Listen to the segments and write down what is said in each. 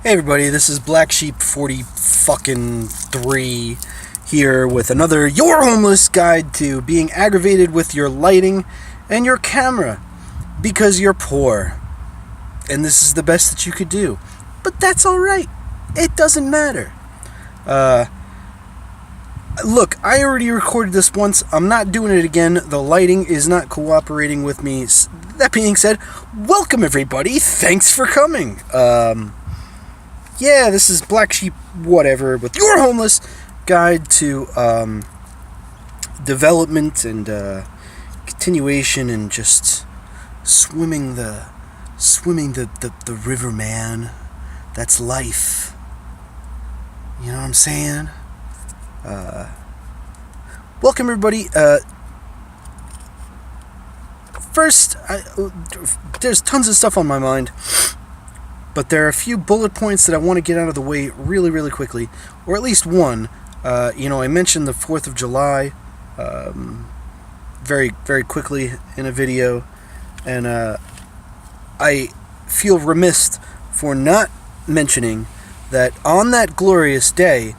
Hey everybody, this is Black Sheep 40 fucking 3 here with another Your Homeless Guide to being aggravated with your lighting and your camera because you're poor. And this is the best that you could do. But that's alright. It doesn't matter. Look, I already recorded this once. I'm not doing it again. The lighting is not cooperating with me. That being said, welcome everybody. Thanks for coming. Yeah, this is Black Sheep whatever with your homeless guide to development and continuation and just swimming the river, man. That's life. You know what I'm saying? Welcome everybody. First, there's tons of stuff on my mind. But there are a few bullet points that I want to get out of the way really, really quickly. Or at least one. I mentioned the 4th of July very, very quickly in a video. And I feel remiss for not mentioning that on that glorious day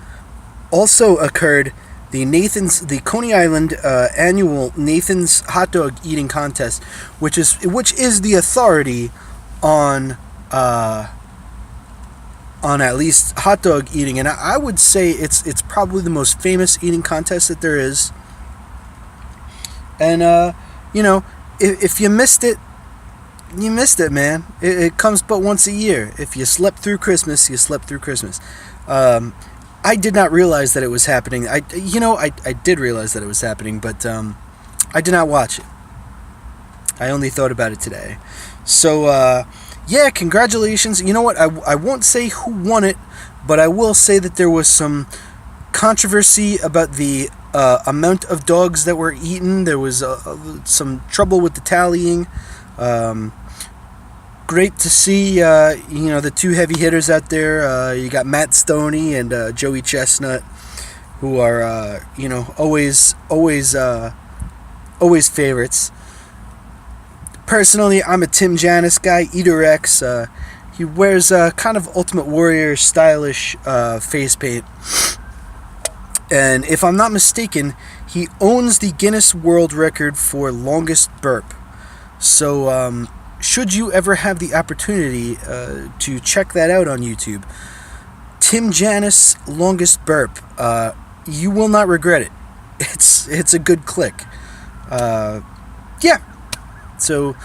also occurred the Coney Island annual Nathan's Hot Dog Eating Contest, which is the authority on at least hot dog eating, and I would say it's probably the most famous eating contest that there is. And if you missed it, you missed it, man. It comes but once a year. If you slept through Christmas, you slept through Christmas. I did not realize that it was happening. I did realize that it was happening, but I did not watch it. I only thought about it today. So yeah, congratulations. You know what? I won't say who won it, but I will say that there was some controversy about the amount of dogs that were eaten. There was some trouble with the tallying. Great to see, the two heavy hitters out there. You got Matt Stoney and Joey Chestnut, who are, always favorites. Personally, I'm a Tim Janis guy, Eater X. He wears kind of Ultimate Warrior stylish face paint. And if I'm not mistaken, he owns the Guinness World Record for longest burp. So, should you ever have the opportunity to check that out on YouTube, Tim Janis longest burp, you will not regret it. It's a good click. Yeah. So,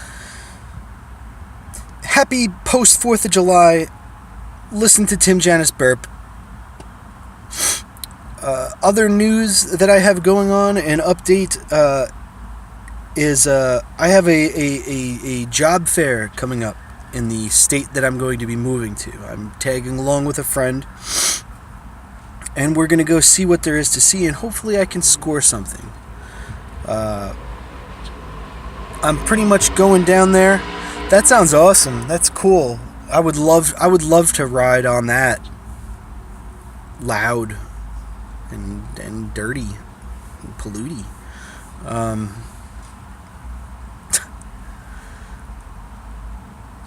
happy post 4th of July. Listen to Tim Janis burp. Other news that I have going on, an update, is I have a job fair coming up in the state that I'm going to be moving to. I'm tagging along with a friend, and we're going to go see what there is to see, and hopefully I can score something. I'm pretty much going down there. That sounds awesome. That's cool. I would love to ride on that. Loud and dirty and polluty.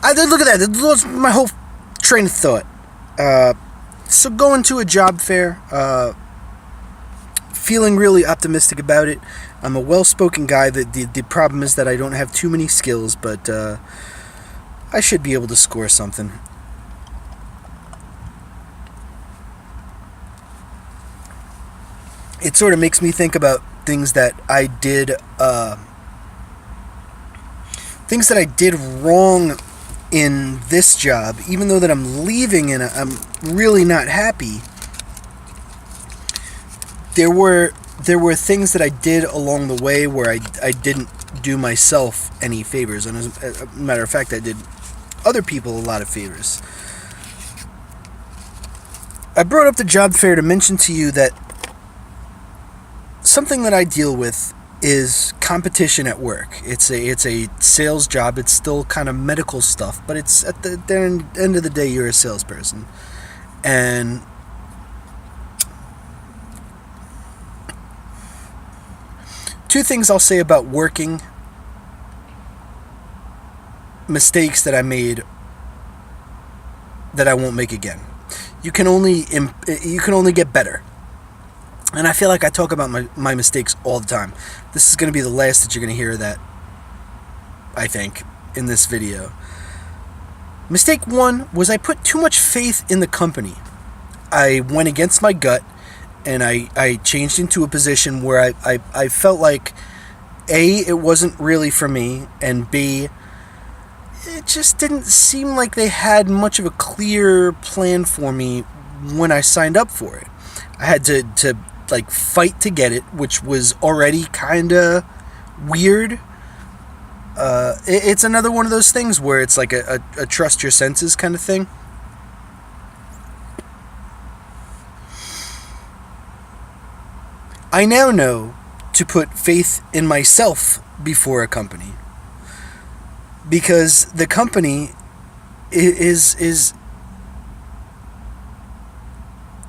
Look at that. That's my whole train of thought. So going to a job fair, feeling really optimistic about it. I'm a well-spoken guy. The problem is that I don't have too many skills, but I should be able to score something. It sort of makes me think about things that I did wrong in this job, even though that I'm leaving and I'm really not happy. There were things that I did along the way where I didn't do myself any favors, and as a matter of fact, I did other people a lot of favors. I brought up the job fair to mention to you that something that I deal with is competition at work. It's a sales job. It's still kind of medical stuff, but it's at the end of the day, you're a salesperson. And two things I'll say about working mistakes that I made that I won't make again. You can only get better. And I feel like I talk about my mistakes all the time. This is going to be the last that you're going to hear of that, I think, in this video. Mistake one was I put too much faith in the company. I went against my gut, and I changed into a position where I felt like, A, it wasn't really for me, and B, it just didn't seem like they had much of a clear plan for me when I signed up for it. I had to like fight to get it, which was already kind of weird. It's another one of those things where it's like a trust your senses kind of thing. I now know to put faith in myself before a company, because the company is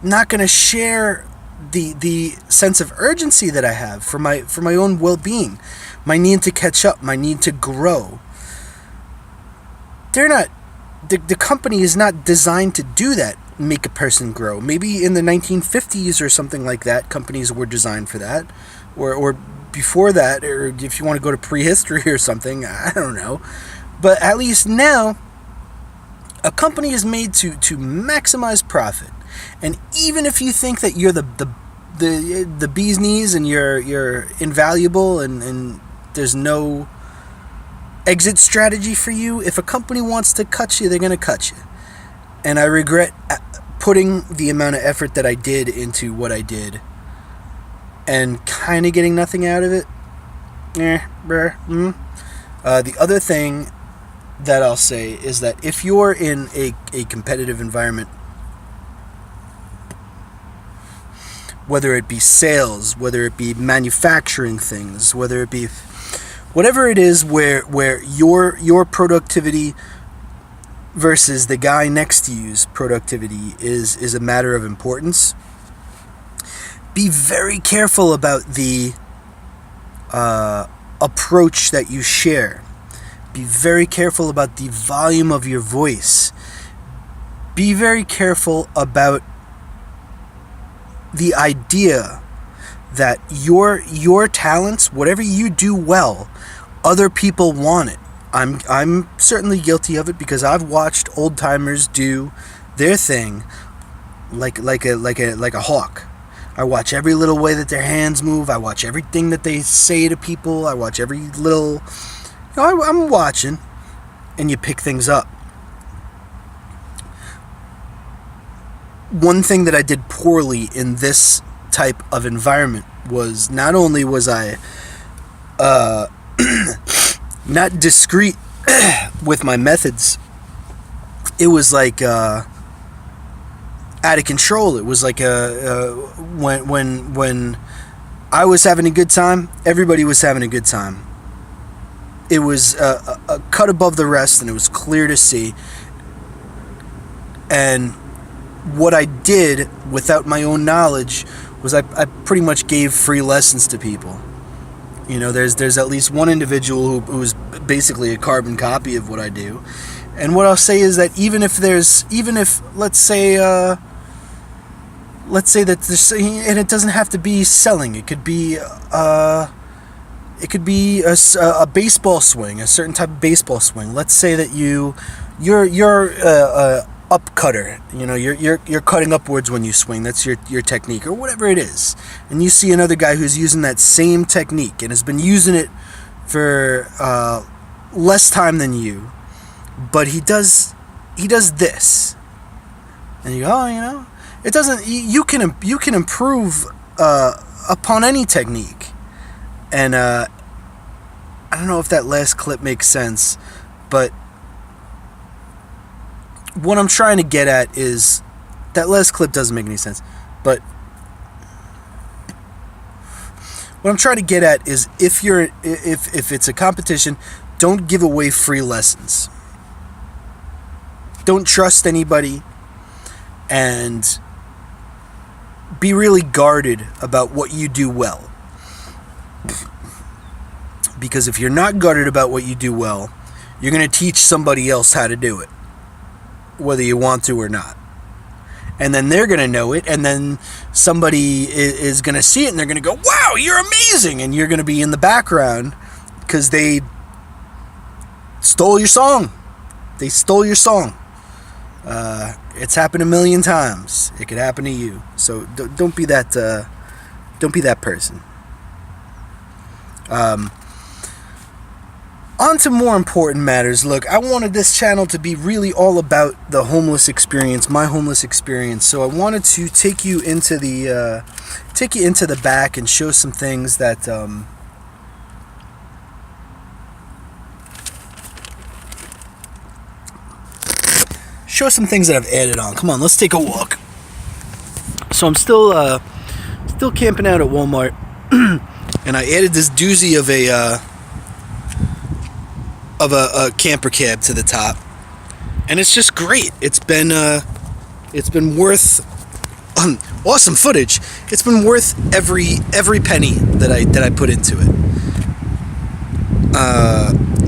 not going to share the sense of urgency that I have for my own well-being, my need to catch up, my need to grow. They're not. The company is not designed to do that, make a person grow. Maybe in the 1950s or something like that, companies were designed for that, or before that, or if you want to go to prehistory or something, I don't know. But at least now, a company is made to maximize profit. And even if you think that you're the bee's knees and you're invaluable and there's no exit strategy for you, if a company wants to cut you, they're going to cut you. And I regret putting the amount of effort that I did into what I did and kind of getting nothing out of it. The other thing that I'll say is that if you're in a competitive environment, whether it be sales, whether it be manufacturing things, whether it be whatever it is where your productivity versus the guy next to you's productivity is a matter of importance, be very careful about the approach that you share. Be very careful about the volume of your voice. Be very careful about the idea that your talents, whatever you do well, other people want it. I'm certainly guilty of it, because I've watched old timers do their thing like a hawk. I watch every little way that their hands move. I watch everything that they say to people. I watch every little. I'm watching, and you pick things up. One thing that I did poorly in this type of environment was not only was I not discreet with my methods, it was like out of control. It was like when I was having a good time, everybody was having a good time. It was a cut above the rest, and it was clear to see. And what I did without my own knowledge was I pretty much gave free lessons to people. There's at least one individual who's basically a carbon copy of what I do. And what I'll say is that even if let's say that there's, and it doesn't have to be selling. It could be a baseball swing, a certain type of baseball swing. Let's say that you're up cutter. You're cutting upwards when you swing. That's your technique, or whatever it is. And you see another guy who's using that same technique and has been using it for less time than you, but he does this, and you go, it doesn't. You can improve upon any technique. And I don't know if that last clip makes sense, but what I'm trying to get at is that last clip doesn't make any sense. But what I'm trying to get at is if it's a competition, don't give away free lessons. Don't trust anybody, and be really guarded about what you do well. Because if you're not guarded about what you do well, you're going to teach somebody else how to do it. whether you want to or not. And then they're going to know it, and then somebody is going to see it, and they're going to go, wow, you're amazing, and you're going to be in the background because they stole your song. They stole your song. It's happened a million times. It could happen to you. So don't be that person. On to more important matters. Look, I wanted this channel to be really all about the homeless experience, my homeless experience. So I wanted to take you into the back and show some things that I've added on. Come on, let's take a walk. So I'm still camping out at Walmart, and I added this doozy of a camper cab to the top, and it's just great. It's been worth awesome footage. It's been worth every penny that I put into it.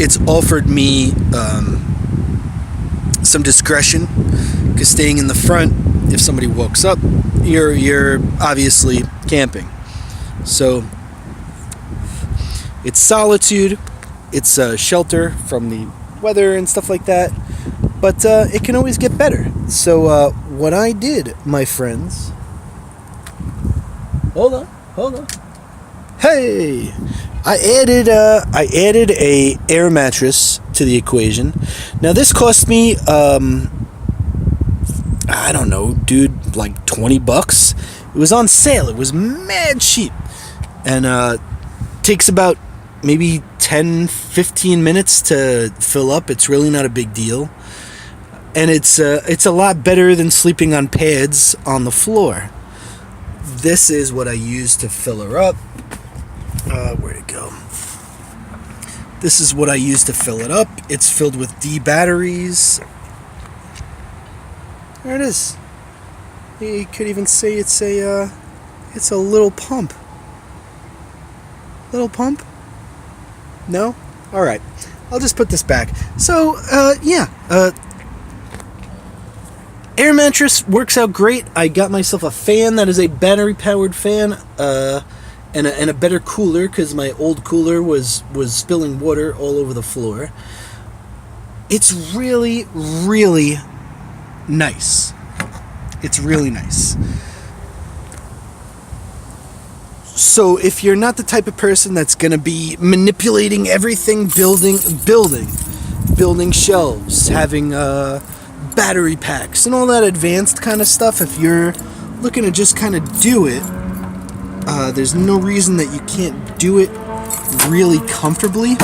It's offered me some discretion, because staying in the front, if somebody walks up, you're obviously camping. So it's solitude. It's a shelter from the weather and stuff like that, but it can always get better. So what I did, my friends, hold on. Hey, I added a air mattress to the equation. Now this cost me I don't know, dude, like $20. It was on sale. It was mad cheap, and takes about maybe 10-15 minutes to fill up. It's really not a big deal, and it's a lot better than sleeping on pads on the floor. This is what I use to fill her up. Where'd it go? This is what I use to fill it up. It's filled with D batteries. There it is. You could even say it's a little pump. Little pump? No? Alright. I'll just put this back. So, air mattress works out great. I got myself a fan that is a battery-powered fan, and a better cooler, because my old cooler was spilling water all over the floor. It's really, really nice. It's really nice. So if you're not the type of person that's going to be manipulating everything, building shelves, having battery packs and all that advanced kind of stuff, if you're looking to just kind of do it, there's no reason that you can't do it really comfortably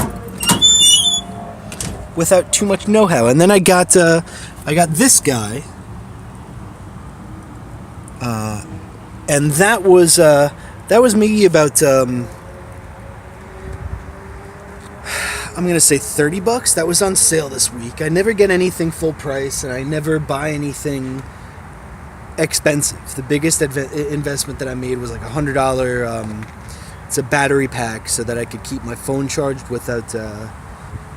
without too much know-how. And then I got this guy, and that was maybe about I'm gonna say $30. That was on sale this week. I never get anything full price, and I never buy anything expensive. The biggest investment that I made was like $100. It's a battery pack so that I could keep my phone charged without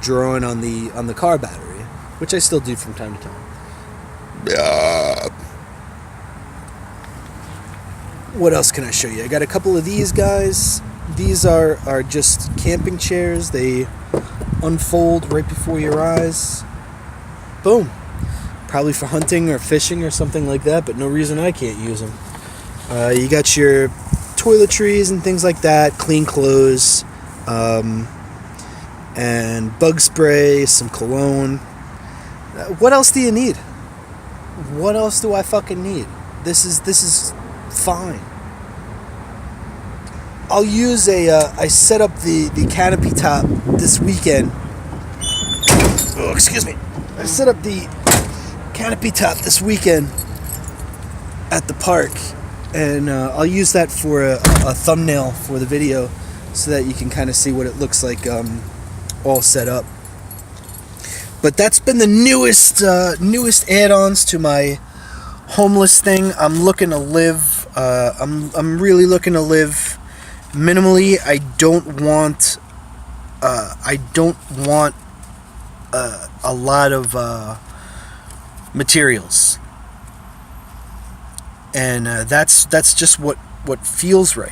drawing on the car battery, which I still do from time to time. What else can I show you? I got a couple of these guys. These are just camping chairs. They unfold right before your eyes. Boom. Probably for hunting or fishing or something like that, but no reason I can't use them. You got your toiletries and things like that, clean clothes, and bug spray, some cologne. What else do you need? What else do I fucking need? This is fine. I'll use I set up the canopy top this weekend. Oh, excuse me. I set up the canopy top this weekend at the park, and I'll use that for a thumbnail for the video, so that you can kind of see what it looks like all set up. But that's been the newest add-ons to my homeless thing. I'm looking to live. I'm really looking to live minimally. I don't want a lot of materials. And that's just what feels right.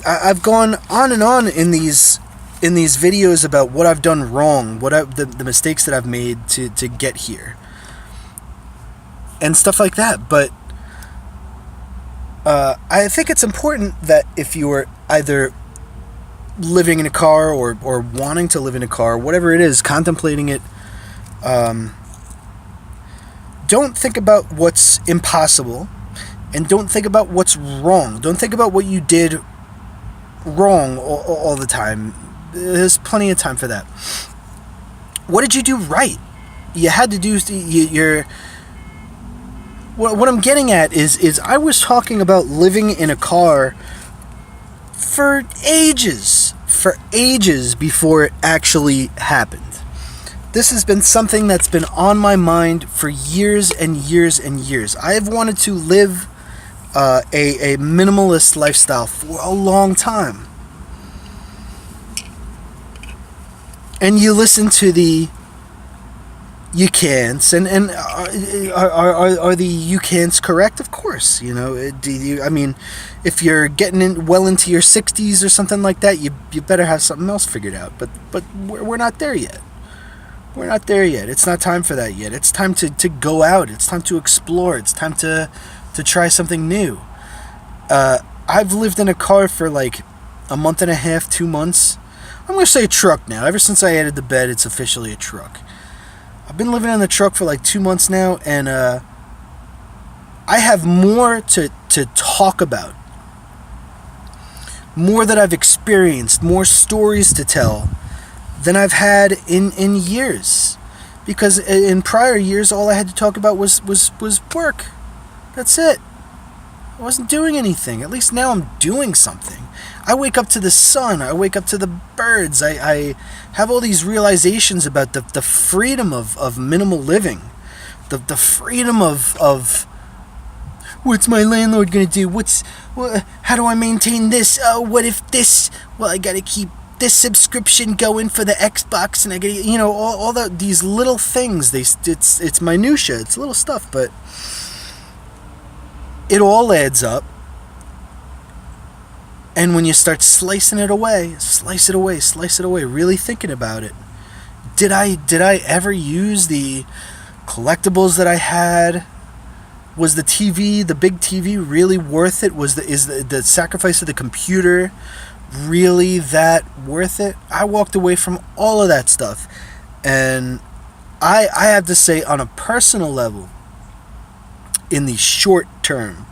I've gone on and on in these videos about what I've done wrong, the mistakes that I've made to get here, and stuff like that. But I think it's important that if you are either living in a car or wanting to live in a car, whatever it is, contemplating it, don't think about what's impossible, and don't think about what's wrong. Don't think about what you did wrong all the time. There's plenty of time for that. What did you do right? You had to do your... What I'm getting at is I was talking about living in a car for ages before it actually happened. This has been something that's been on my mind for years and years and years. I have wanted to live a minimalist lifestyle for a long time. And you listen to the you can'ts, and are the you can'ts correct? Of course, you know. I mean, if you're getting well into your 60s or something like that, you better have something else figured out. But we're not there yet. We're not there yet. It's not time for that yet. It's time to go out. It's time to explore. It's time to try something new. I've lived in a car for like a month and a half, 2 months. I'm going to say a truck now. Ever since I added the bed, it's officially a truck. I've been living in the truck for like 2 months now, and I have more to talk about. More that I've experienced, more stories to tell than I've had in years. Because in prior years, all I had to talk about was work. That's it. I wasn't doing anything. At least now I'm doing something. I wake up to the sun. I wake up to the birds. I have all these realizations about the freedom of minimal living. The freedom of what's my landlord going to do? How do I maintain this? Oh, what if this? Well, I got to keep this subscription going for the Xbox, and I gotta, all these little things. It's minutia. It's little stuff, but it all adds up. And when you start slicing it away, slice it away, really thinking about it. Did I ever use the collectibles that I had? Was the TV, the big TV, really worth it? Is the sacrifice of the computer really that worth it? I walked away from all of that stuff, and I have to say, on a personal level, in the short term,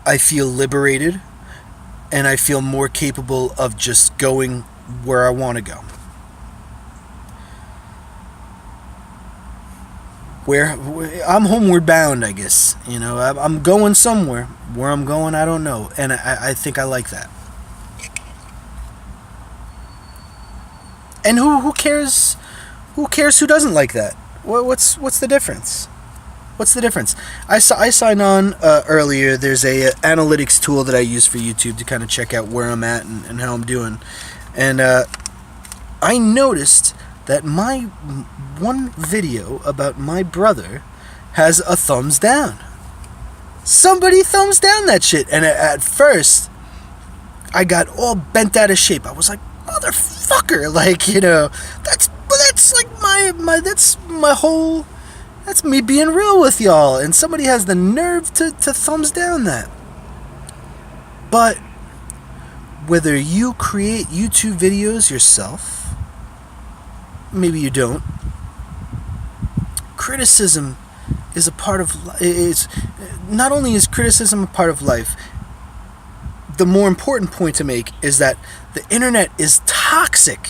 I feel liberated, and I feel more capable of just going where I want to go. Where I'm homeward bound, I guess. I'm going somewhere. Where I'm going, I don't know, and I think I like that. And who cares? Who cares who doesn't like that? What's the difference? What's the difference? I signed on earlier. There's a analytics tool that I use for YouTube to kind of check out where I'm at and how I'm doing. And I noticed that my one video about my brother has a thumbs down. Somebody thumbs down that shit. And at first, I got all bent out of shape. I was like, motherfucker, that's like my whole, that's me being real with y'all, and somebody has the nerve to thumbs down that. But whether you create YouTube videos yourself, maybe you don't, criticism is a part of, not only is criticism a part of life, the more important point to make is that the internet is toxic.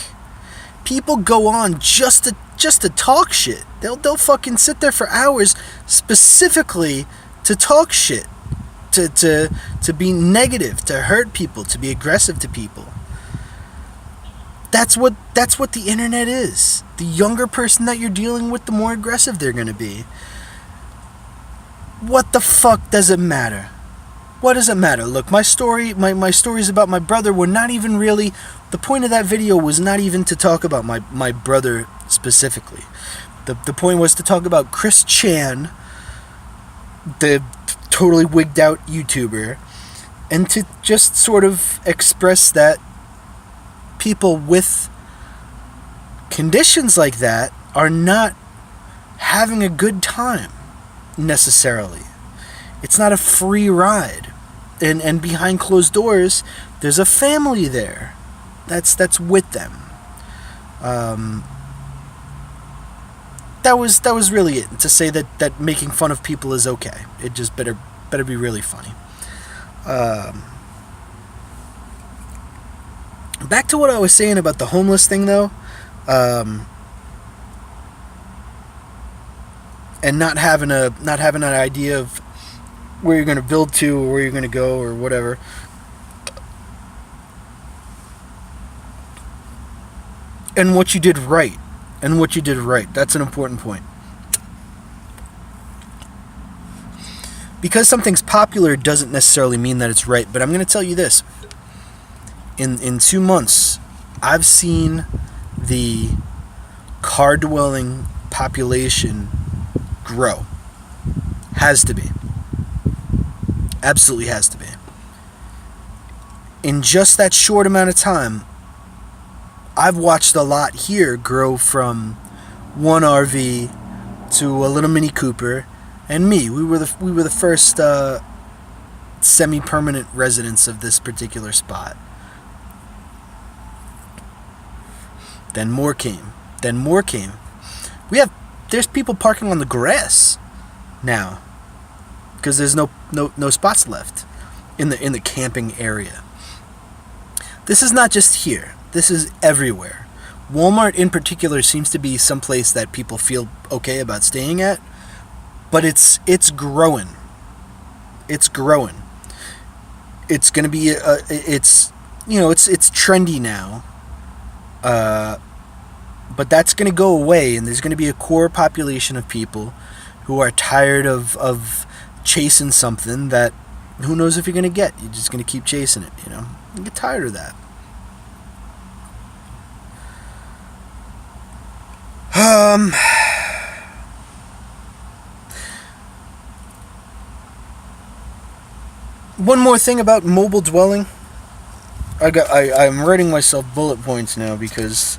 People go on just to talk shit. They'll fucking sit there for hours specifically to talk shit, to be negative, to hurt people, to be aggressive to people. That's what the internet is. The younger person that you're dealing with, the more aggressive they're gonna be. What the fuck does it matter? What does it matter? Look, my stories about my brother were not even really... The point of that video was not even to talk about my brother specifically. The point was to talk about Chris Chan, the totally wigged out YouTuber, and to just sort of express that people with conditions like that are not having a good time necessarily. It's not a free ride. And behind closed doors, there's a family there that's with them. That was really it. To say that making fun of people is okay. It just better be really funny. Back to what I was saying about the homeless thing, though, and not having an idea of where you're going to build to or where you're going to go or whatever. And what you did right. That's an important point. Because something's popular doesn't necessarily mean that it's right. But I'm going to tell you this. In 2 months, I've seen the car-dwelling population grow. Has to be. Absolutely has to be. In just that short amount of time, I've watched a lot here grow from one RV to a little Mini Cooper, and me. We were the first semi-permanent residents of this particular spot. Then more came. There's people parking on the grass now because there's no spots left in the camping area. This is not just here. This is everywhere. Walmart in particular seems to be someplace that people feel okay about staying at, but it's growing. It's growing. It's going to be it's trendy now. But that's going to go away, and there's going to be a core population of people who are tired of chasing something that who knows if you're going to get. You're just going to keep chasing it, You get tired of that. One more thing about mobile dwelling. I'm writing myself bullet points now because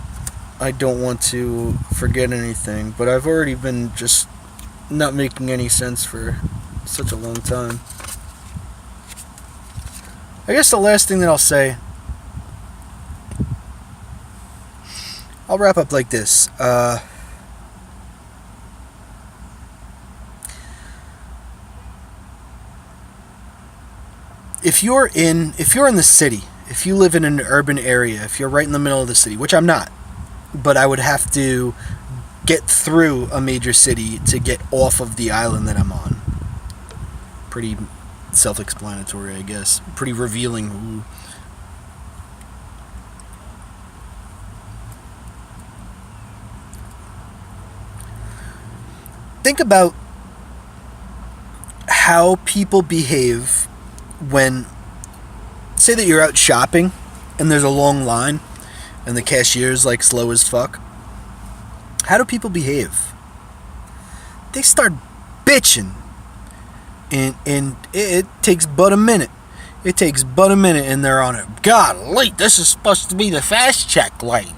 I don't want to forget anything, but I've already been just not making any sense for such a long time. I guess the last thing that I'll say, I'll wrap up like this. If you're in the city, if you live in an urban area, if you're right in the middle of the city, which I'm not, but I would have to get through a major city to get off of the island that I'm on. Pretty self-explanatory, I guess. Pretty revealing. Ooh. Think about how people behave when, say that you're out shopping and there's a long line and the cashier's like slow as fuck. How do people behave? They start bitching. And it takes but a minute. It takes but a minute and they're on it. Golly, this is supposed to be the fast check lane.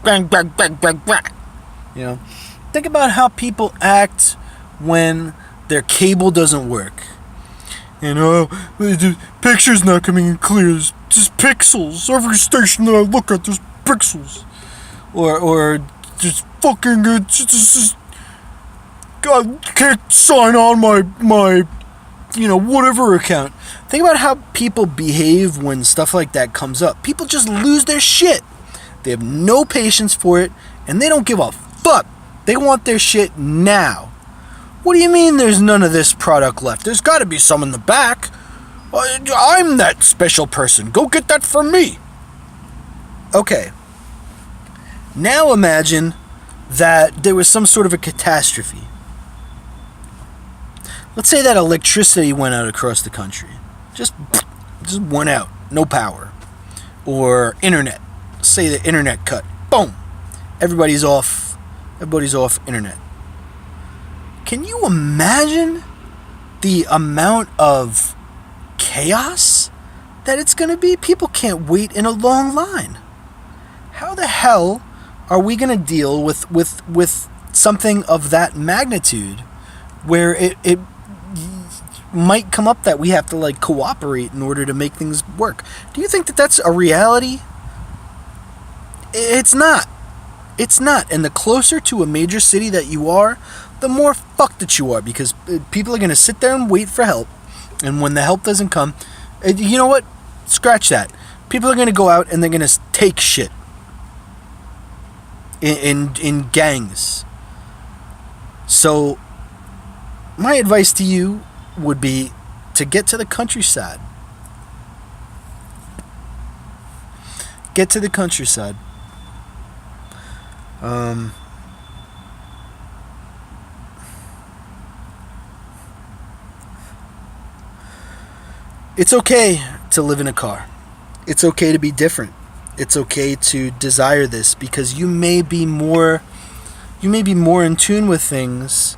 Bang, bang, bang, bang, bang. Think about how people act when their cable doesn't work. The picture's not coming in clear. There's just pixels. Every station that I look at, there's pixels. Or just fucking just God, can't sign on my whatever account. Think about how people behave when stuff like that comes up. People just lose their shit. They have no patience for it, and they don't give a fuck. They want their shit now. What do you mean there's none of this product left? There's got to be some in the back. I'm that special person. Go get that for me. Okay. Now imagine that there was some sort of a catastrophe. Let's say that electricity went out across the country. Just went out. No power. Or internet. Say the internet cut. Boom. Everybody's off internet. Can you imagine the amount of chaos that it's going to be? People can't wait in a long line. How the hell are we going to deal with something of that magnitude where it might come up that we have to like cooperate in order to make things work? Do you think that that's a reality? It's not. It's not. And the closer to a major city that you are, the more fucked that you are, because people are going to sit there and wait for help. And when the help doesn't come, you know what? Scratch that. People are going to go out and they're going to take shit in gangs. So my advice to you would be to get to the countryside. Get to the countryside. It's okay to live in a car. It's okay to be different. It's okay to desire this, because you may be more in tune with things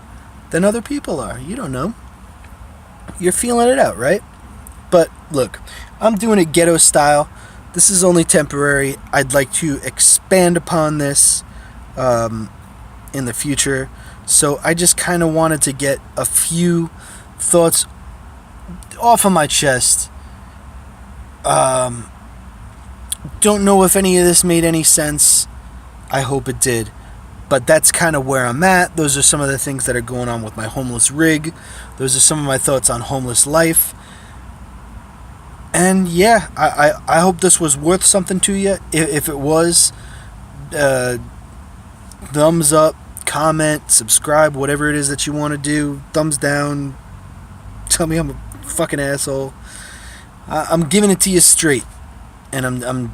than other people are. You don't know. You're feeling it out, right? But look, I'm doing it ghetto style. This is only temporary. I'd like to expand upon this in the future. So I just kind of wanted to get a few thoughts off of my chest. Don't know if any of this made any sense. I hope it did. But that's kind of where I'm at. Those are some of the things that are going on with my homeless rig. Those are some of my thoughts on homeless life. And yeah, I hope this was worth something to you. If it was, thumbs up, comment, subscribe, whatever it is that you want to do. Thumbs down. Tell me I'm a fucking asshole. I'm giving it to you straight, and I'm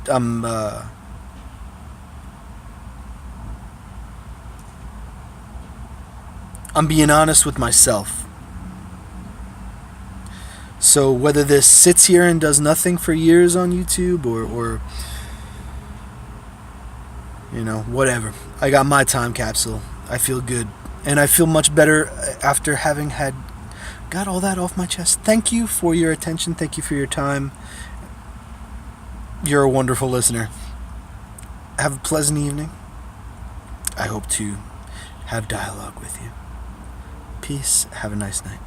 being honest with myself. So whether this sits here and does nothing for years on YouTube, or you know, whatever, I got my time capsule. I feel good, and I feel much better after having got all that off my chest. Thank you for your attention. Thank you for your time. You're a wonderful listener. Have a pleasant evening. I hope to have dialogue with you. Peace. Have a nice night.